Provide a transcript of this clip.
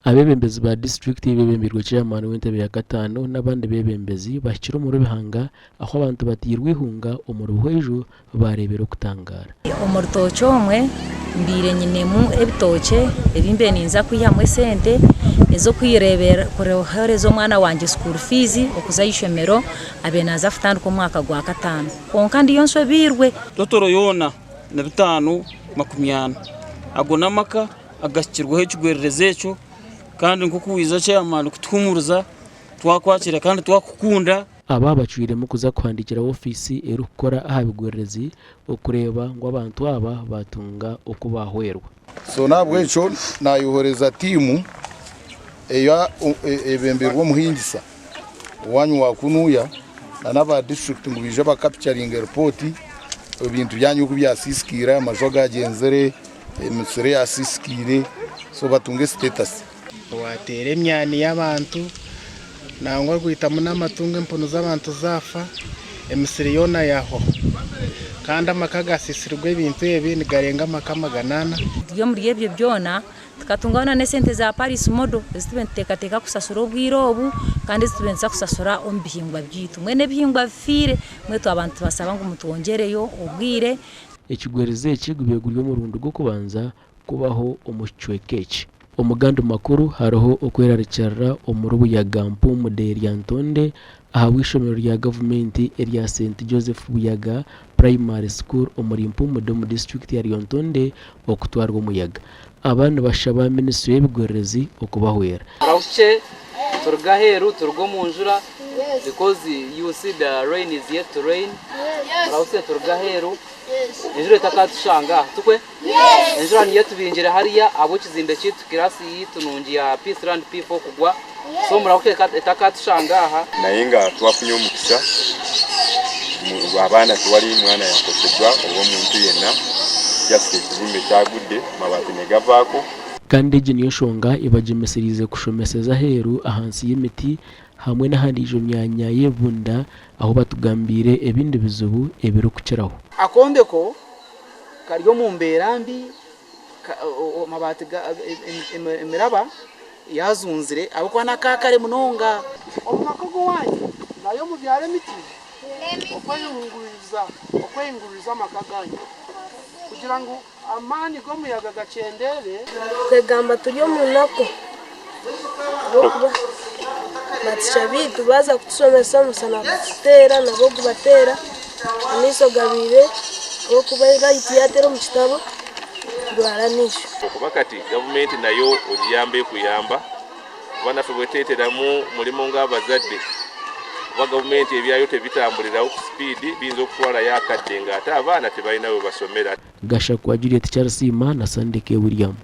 Abebembezi ba district bebembirwe chairman w'entebe ya gatano n'abandi bebembezi bashyira mu rubihanga aho abantu batirwe ihunga umuruhwejo barebera kutangara umurutoke omwe mbire nyinemu ebitoke ebimbe ninza kwihamwe sente ezo kwirebera kurehereza omwana wanje school fees okuza ishemero abenaza futandi ku mwaka gwa gatano konka ndi yonso birwe dotoro yona na 580 agona maka agashyirwaho ikigwerereze cyo kandi nkukuwiza chairman kutuhumuruza twakwakira kandi twakukunda aba bacwire mu kuza kwandikira ofisi erukora ahabigwerezi okureba ngo abantu aba batunga uko bahwerwa so nabwo echo nayuhoreza timu eya ebemberwa muhindisa wanyu wakunuya n'aba district ngo bije ba capturing report ibintu byanyu kubyasiskira amajoga agenzere emisere yasiskire so batunge status watere emyani y'abantu nangwa guhitamo n'amatungo empono z'abantu zafa emisiri yona yaho kandi amaka gasisirwe ibintu ebi nigarenga amaka maganana iyo muri ebyo byona tukatungana ne sente za Paris modo zitubentekateka kusasura obwirobu kandi zitubenza kusasura ombihingwa byitu mwene bihingwa fire mwetu abantu basaba ngo mutwongereyo obwire ekigwereze ekigubeguryo mu rundo rwo kubanza kubaho umucwekeke umuganda makuru hariho okweraricara omurubu ya Gampu Muderya Ntonde ahawishomero rya government area St Joseph Buyaga Primary School omurimpu mu district ya Ntonde okutwarwa umuyaga abana bashaba ministry y'ebigwerezi okubahwera rawuche turgaheru turgo munjura because you see the rain is yet to rain rawuche turgaheru enjura takatushanga tukwe enjura niyo tubinjira hariya abo kizimbe cyitu kirasi yitunungi ya Peaceland P4 kugwa so murakuke takatushanga aha nayinga twafunye omukisa abana tuwali mwana yakosebwa obo muntu yenna just ekizimbe kyagudde mabati negavaako kandi niyo shonga ibajemeserize kushomeseza heru ahansi y'imiti hamwe n'ahandi ijo myanya yebunda aho batugambire ebindi bizubu ebiro kukiraho akombeko kariyo mu mberambi mabati emiraba yazunzire abukwa nakakare munonga omumakogo wanjye nayo mu byare miti okweyunguriza amakaganya kugira ngo amani go muyaga gacendere kwegamba turiyo munako batisha bitu baza kutusomesa musana kutera nabo kubatera aniso gabire ngo kubaira itiyatero mu kitabo dwaranisho okuba kati government nayo ogiyambe kuyamba bana febweteteramu mulimo ng'abazadde wa government ebyayo tebitambulira ku speed binzo kutwala yakadde nga ate abaana tebalina we basomera gasha kwa Juliet Charles Ima na Sandeke William.